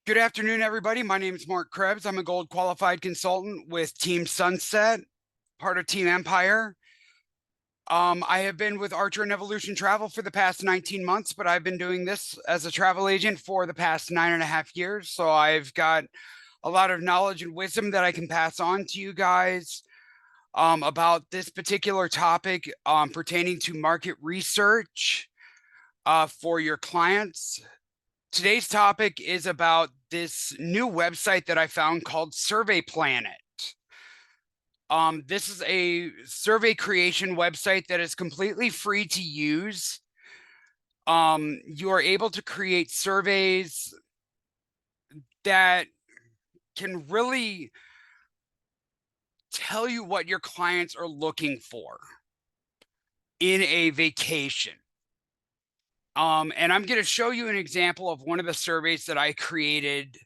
Good afternoon, everybody. My name is Mark Krebs. I'm a gold qualified consultant with Team Sunset, part of Team Empire. I have been with Archer and Evolution Travel for the past 19 months, but I've been doing this as a travel agent for the past 9.5 years. So I've got a lot of knowledge and wisdom that I can pass on to you guys about this particular topic pertaining to market research for your clients. Today's topic is about this new website that I found called SurveyPlanet. This is a survey creation website that is completely free to use. You are able to create surveys that can really tell you what your clients are looking for in a vacation. And I'm going to show you an example of one of the surveys that I created.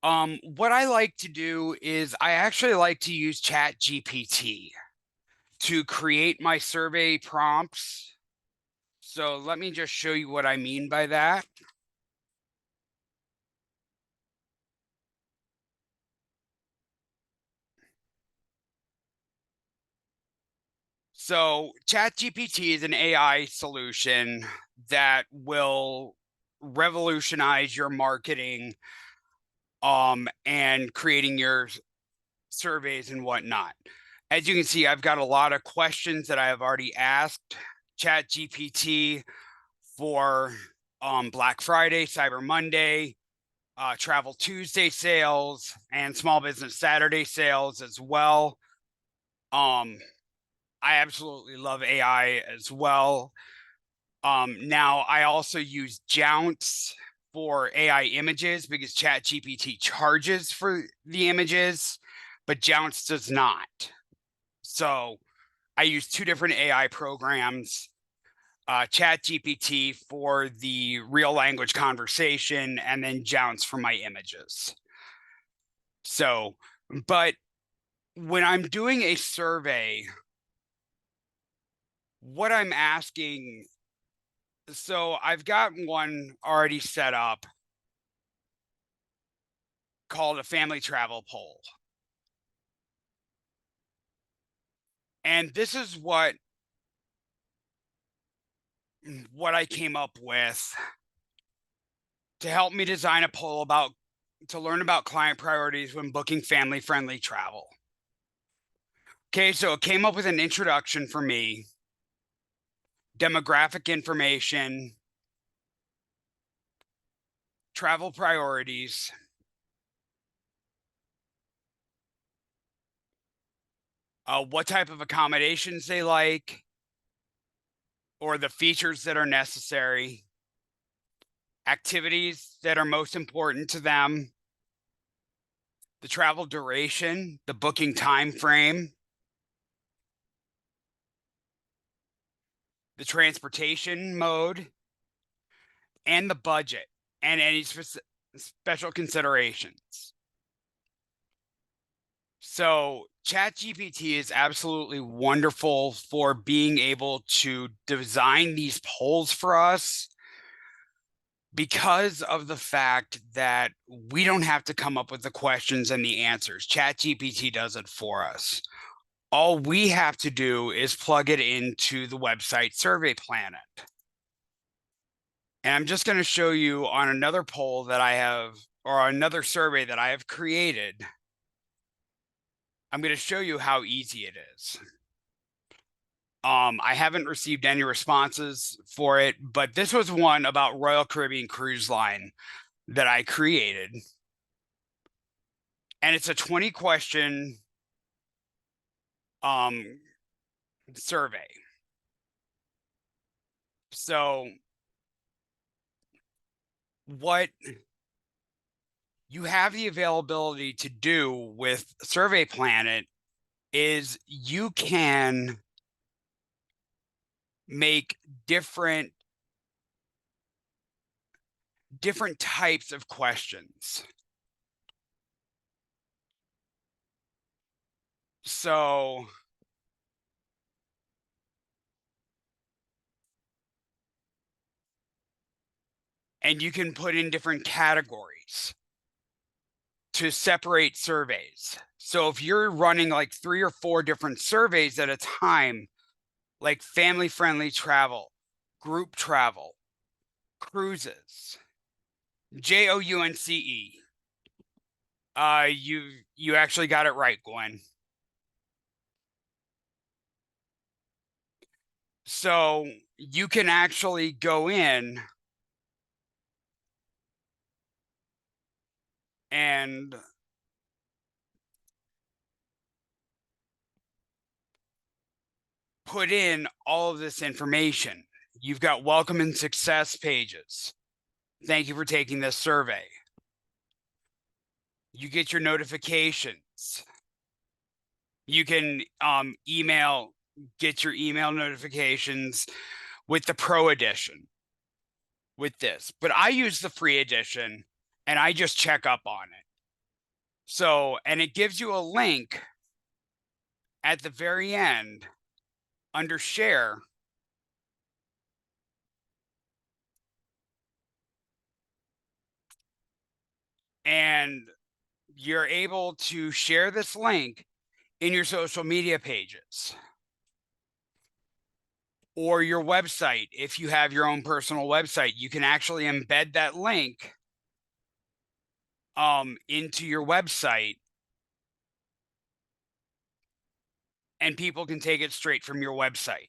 What I like to do is I actually like to use ChatGPT to create my survey prompts. So let me just show you what I mean by that. So ChatGPT is an AI solution that will revolutionize your marketing and creating your surveys and whatnot. As you can see, I've got a lot of questions that I have already asked ChatGPT for Black Friday, Cyber Monday, Travel Tuesday sales, and Small Business Saturday sales as well. I absolutely love AI as well. Now, I also use Jounce for AI images because ChatGPT charges for the images, but Jounce does not. So I use two different AI programs, ChatGPT for the real language conversation, and then Jounce for my images. So, but when I'm doing a survey, what I'm asking, so I've got one already set up called a family travel poll. And this is what I came up with to help me design a poll about to learn about client priorities when booking family friendly travel. Okay, so it came up with an introduction for me, demographic information, travel priorities, what type of accommodations they like, or the features that are necessary, activities that are most important to them, the travel duration, the booking time frame, the transportation mode, and the budget, and any special considerations. So ChatGPT is absolutely wonderful for being able to design these polls for us because of the fact that we don't have to come up with the questions and the answers. ChatGPT does it for us. All we have to do is plug it into the website SurveyPlanet. And I'm just going to show you on another poll that I have, or another survey that I have created. I'm going to show you how easy it is. I haven't received any responses for it, but this was one about Royal Caribbean Cruise Line that I created. And it's a 20 question survey. So what you have the availability to do with SurveyPlanet is you can make different types of questions. So and you can put in different categories. to separate surveys. So if you're running like 3 or 4 different surveys at a time, like family-friendly travel, group travel, cruises, JOUNCE. You actually got it right, Gwen. So you can actually go in and put in all of this information. You've got welcome and success pages. Thank you for taking this survey. You get your notifications. You can get your email notifications with the Pro Edition with this. But I use the free edition and I just check up on it. So, and it gives you a link at the very end under share. And you're able to share this link in your social media pages or your website. If you have your own personal website, you can actually embed that link into your website and people can take it straight from your website.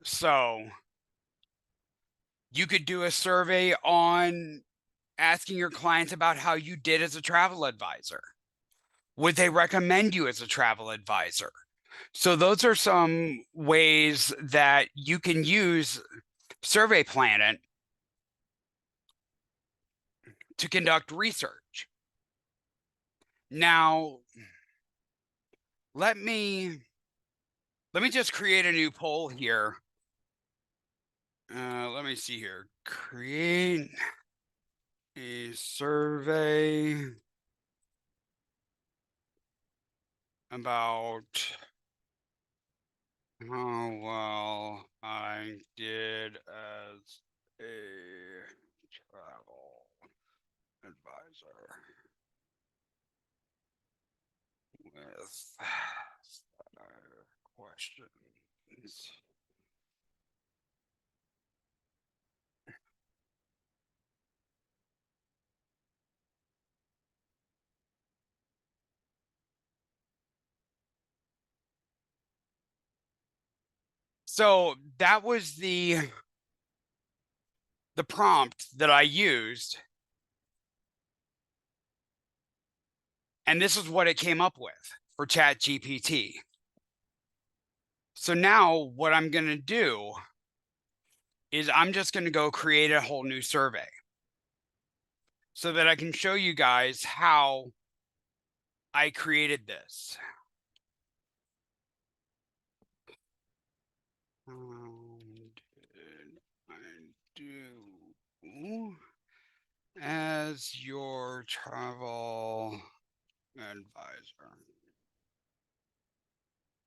So you could do a survey on asking your clients about how you did as a travel advisor. Would they recommend you as a travel advisor? So those are some ways that you can use SurveyPlanet to conduct research. Now, let me just create a new poll here. Let me see here. Create a survey about how well I did as a travel advisor with questions. So that was the prompt that I used. And this is what it came up with for ChatGPT. So now what I'm going to do is I'm just going to go create a whole new survey so that I can show you guys how I created this. How did I do as your travel advisor?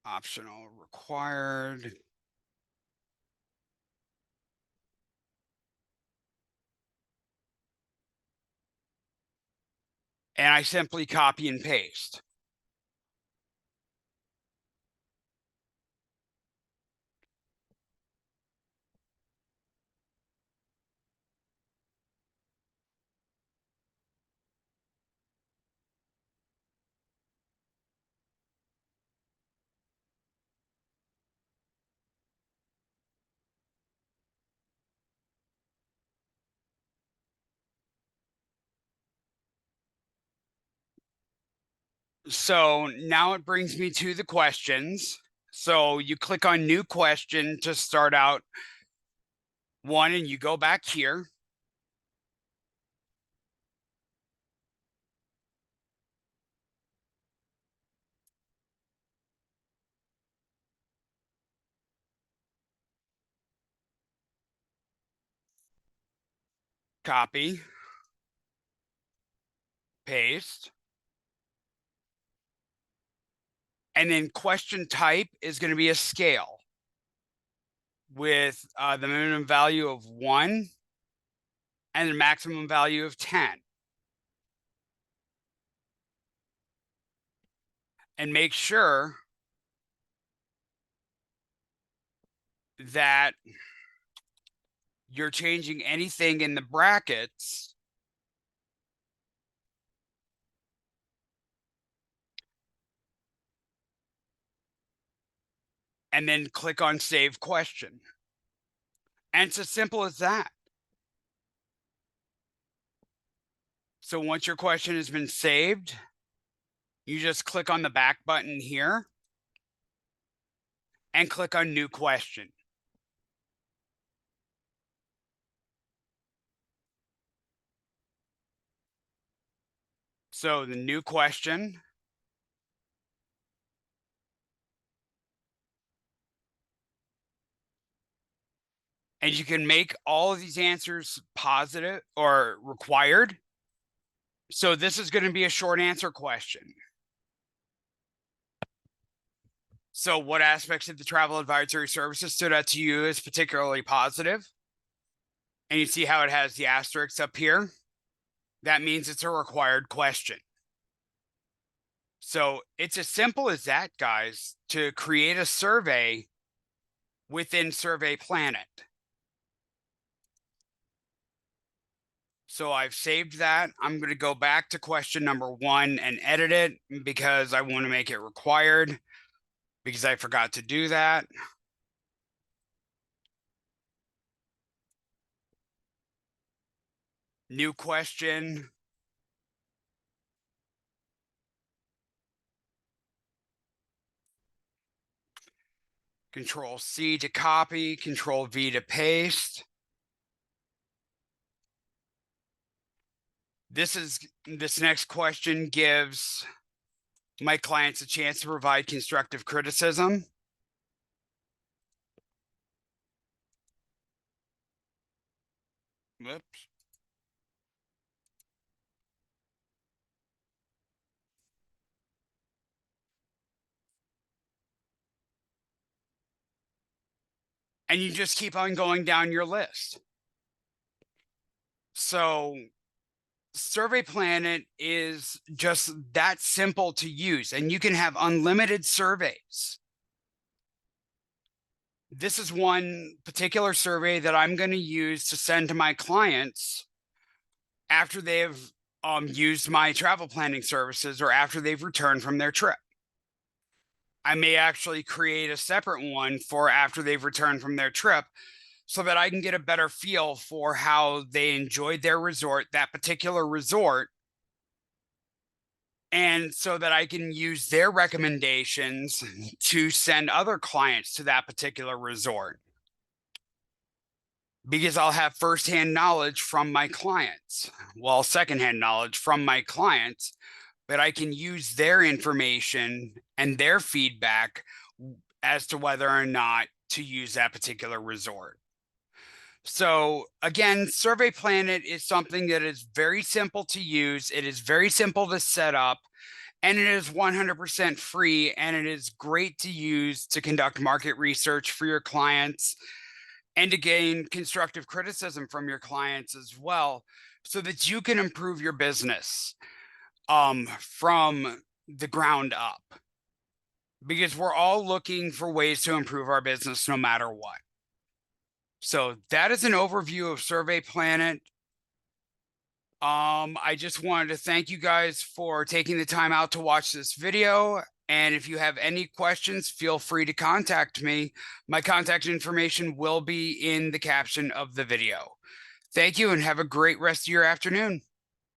Optional, required. And I simply copy and paste. So now it brings me to the questions. So you click on new question to start out one and you go back here. Copy, paste. And then question type is going to be a scale with the minimum value of 1 and the maximum value of 10. and make sure that you're changing anything in the brackets and then click on Save Question. And it's as simple as that. So once your question has been saved, you just click on the back button here and click on New Question. So the new question, and you can make all of these answers positive or required. So this is going to be a short answer question. So what aspects of the travel advisory services stood out to you as particularly positive? And you see how it has the asterisks up here? That means it's a required question. So it's as simple as that, guys, to create a survey within SurveyPlanet. So I've saved that. I'm going to go back to question number 1 and edit it because I want to make it required because I forgot to do that. New question. Control C to copy, Control V to paste. This next question gives my clients a chance to provide constructive criticism. Whoops. And you just keep on going down your list. So SurveyPlanet is just that simple to use, and you can have unlimited surveys. This is one particular survey that I'm going to use to send to my clients after they've used my travel planning services or after they've returned from their trip. I may actually create a separate one for after they've returned from their trip so that I can get a better feel for how they enjoyed their resort, that particular resort, and so that I can use their recommendations to send other clients to that particular resort. Because I'll have firsthand knowledge from my clients. Well, secondhand knowledge from my clients, but I can use their information and their feedback as to whether or not to use that particular resort. So again, SurveyPlanet is something that is very simple to use. It is very simple to set up, and it is 100% free, and it is great to use to conduct market research for your clients and to gain constructive criticism from your clients as well, so that you can improve your business from the ground up. Because we're all looking for ways to improve our business no matter what. So that is an overview of SurveyPlanet. I just wanted to thank you guys for taking the time out to watch this video. And if you have any questions, feel free to contact me. My contact information will be in the caption of the video. Thank you and have a great rest of your afternoon.